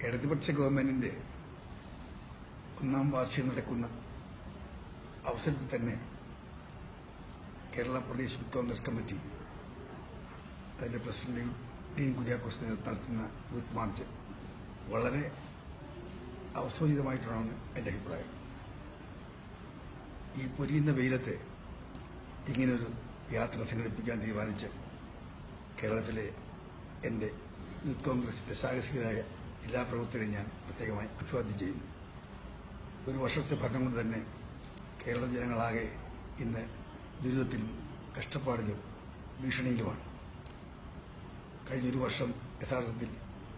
ഇടതുപക്ഷ ഗവൺമെന്റിന്റെ ഒന്നാം വാർഷികം നടക്കുന്ന അവസരത്തിൽ തന്നെ കേരള പ്രദേശ് യൂത്ത് കോൺഗ്രസ് കമ്മിറ്റി അതിന്റെ പ്രസിഡന്റ് ഡീൻ കുര്യാക്കോസ് നടത്തുന്ന യൂത്ത് മാർച്ച് വളരെ അവസരോചിതമായിട്ടാണ് എന്റെ അഭിപ്രായം. ഈ പൊരിയുന്ന വെയിലത്ത് ഇങ്ങനൊരു യാത്ര സംഘടിപ്പിക്കാൻ തീരുമാനിച്ച് കേരളത്തിലെ എന്റെ യൂത്ത് കോൺഗ്രസിന്റെ സാഹസികരായ എല്ലാ പ്രവർത്തകരെയും ഞാൻ പ്രത്യേകമായി അഭിവാദ്യം ചെയ്യുന്നു. ഒരു വർഷത്തെ ഭരണം കൊണ്ട് തന്നെ കേരള ജനങ്ങളാകെ ഇന്ന് ദുരിതത്തിലും കഷ്ടപ്പാടിലും ഭീഷണിയിലുമാണ്. കഴിഞ്ഞൊരു വർഷം യഥാർത്ഥത്തിൽ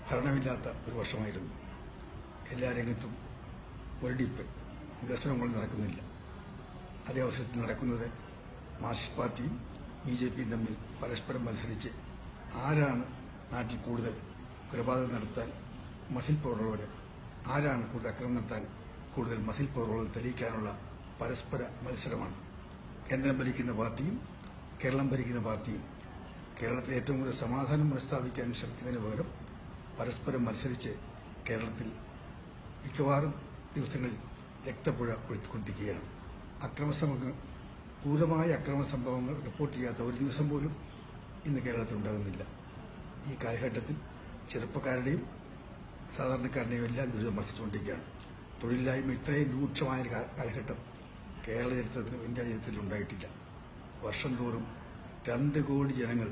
ഭരണമില്ലാത്ത ഒരു വർഷമായിരുന്നു. എല്ലാ രംഗത്തും ഒരിടിപ്പ് വികസനങ്ങളും നടക്കുന്നില്ല. അതേ അവസരത്തിൽ നടക്കുന്നത് മാർക്സിസ്റ്റ് പാർട്ടിയും ബിജെപിയും തമ്മിൽ പരസ്പരം മത്സരിച്ച് ആരാണ് നാട്ടിൽ കൂടുതൽ കൊലപാതകം നടത്താൻ മസിൽ പവറുള്ളവർ, ആരാണ് കൂടുതൽ അക്രമം നടത്താൻ കൂടുതൽ മസിൽ പവറുള്ളത് തെളിയിക്കാനുള്ള പരസ്പര മത്സരമാണ്. കേന്ദ്രം ഭരിക്കുന്ന പാർട്ടിയും കേരളം ഭരിക്കുന്ന പാർട്ടിയും കേരളത്തിൽ ഏറ്റവും കൂടുതൽ സമാധാനം പുനഃസ്ഥാപിക്കാൻ ശ്രമിക്കുന്നതിന് പകരം പരസ്പരം മത്സരിച്ച് കേരളത്തിൽ മിക്കവാറും ദിവസങ്ങളിൽ രക്തപ്പുഴ ഒഴുക്കിക്കൊണ്ടിരിക്കുകയാണ്. ക്രൂരമായ അക്രമ സംഭവങ്ങൾ റിപ്പോർട്ട് ചെയ്യാത്ത ഒരു ദിവസം പോലും ഇന്ന് കേരളത്തിൽ ഉണ്ടാകുന്നില്ല. ഈ കാലഘട്ടത്തിൽ ചെറുപ്പക്കാരുടെയും സാധാരണക്കാരുടെയും എല്ലാം ദുരിതം വർദ്ധിച്ചുകൊണ്ടിരിക്കുകയാണ്. തൊഴിലില്ലായ്മ ഇത്രയും രൂക്ഷമായ കാലഘട്ടം കേരള ചരിത്രത്തിലും ഇന്ത്യ ചരിത്രത്തിലും ഉണ്ടായിട്ടില്ല. വർഷം തോറും 2 കോടി ജനങ്ങൾ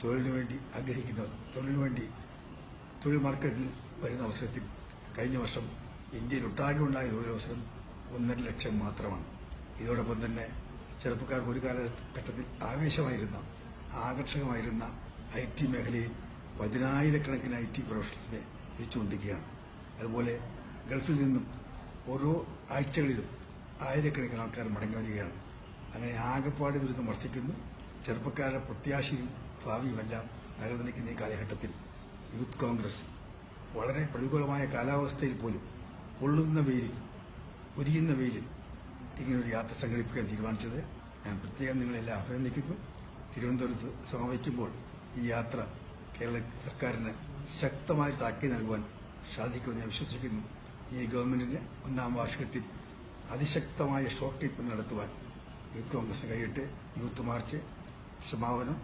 തൊഴിലിനു വേണ്ടി ആഗ്രഹിക്കുന്നവർ, തൊഴിൽ മാർക്കറ്റിൽ വരുന്ന അവസരത്തിൽ കഴിഞ്ഞ വർഷം ഇന്ത്യയിൽ ഒട്ടാകെ ഉണ്ടായ തൊഴിലവസരം 1.5 ലക്ഷം മാത്രമാണ്. ഇതോടൊപ്പം തന്നെ ചെറുപ്പക്കാർക്ക് ഒരു കാലഘട്ടത്തിൽ ആവേശമായിരുന്ന, ആകർഷകമായിരുന്ന IT മേഖലയിൽ 10,000-കണക്കിന് IT പ്രൊഫഷണൽസിനെ തിരിച്ചുകൊണ്ടിരിക്കുകയാണ്. അതുപോലെ ഗൾഫിൽ നിന്നും ഓരോ ആഴ്ചകളിലും 1000-കണക്കിന് ആൾക്കാർ മടങ്ങി വരികയാണ്. അങ്ങനെ ആകെപ്പാട് ദുരിതം വർദ്ധിക്കുന്നു. ചെറുപ്പക്കാരുടെ പ്രത്യാശയും ഭാവിയുമെല്ലാം തകർന്നു നിൽക്കുന്ന ഈ കാലഘട്ടത്തിൽ യൂത്ത് കോൺഗ്രസ് വളരെ പ്രതികൂലമായ കാലാവസ്ഥയിൽ പോലും പൊള്ളുന്ന വെയിലിൽ, ഉരിയുന്ന വെയിലിൽ ഇങ്ങനൊരു യാത്ര സംഘടിപ്പിക്കാൻ തീരുമാനിച്ചത് ഞാൻ പ്രത്യേകം നിങ്ങളെല്ലാം അഭിനന്ദിക്കുന്നു. തിരുവനന്തപുരത്ത് സമാപിക്കുമ്പോൾ ഈ യാത്ര കേരള സർക്കാരിന് ശക്തമായി താക്കീത് നൽകുവാൻ സാധിക്കുമെന്ന് ഞാൻ വിശ്വസിക്കുന്നു. ഈ ഗവൺമെന്റിന് ഒന്നാം വാർഷികത്തിൽ അതിശക്തമായ ഷോക്ക് ട്രീറ്റ്മെന്റ് നടത്തുവാൻ യൂത്ത് കോൺഗ്രസിന് കഴിയട്ടെ. യൂത്ത് മാർച്ച് സമാപനം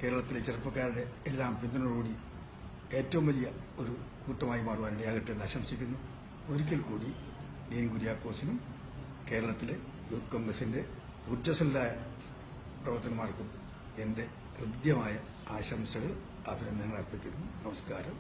കേരളത്തിലെ ചെറുപ്പക്കാരുടെ എല്ലാം പിന്തുണയോടുകൂടി ഏറ്റവും വലിയ ഒരു കൂട്ടമായി മാറുവാൻ ഇടയാകട്ടെ എന്ന് ആശംസിക്കുന്നു. ഒരിക്കൽ കൂടി ഡീൻ കുര്യാക്കോസിനും കേരളത്തിലെ യൂത്ത് കോൺഗ്രസിന്റെ ഊർജ്ജസ്വലരായ പ്രവർത്തകന്മാർക്കും എന്റെ ഹൃദ്യമായ ആശംസകൾ, അഭിനന്ദനങ്ങൾ അർപ്പിക്കുന്നു. നമസ്കാരം.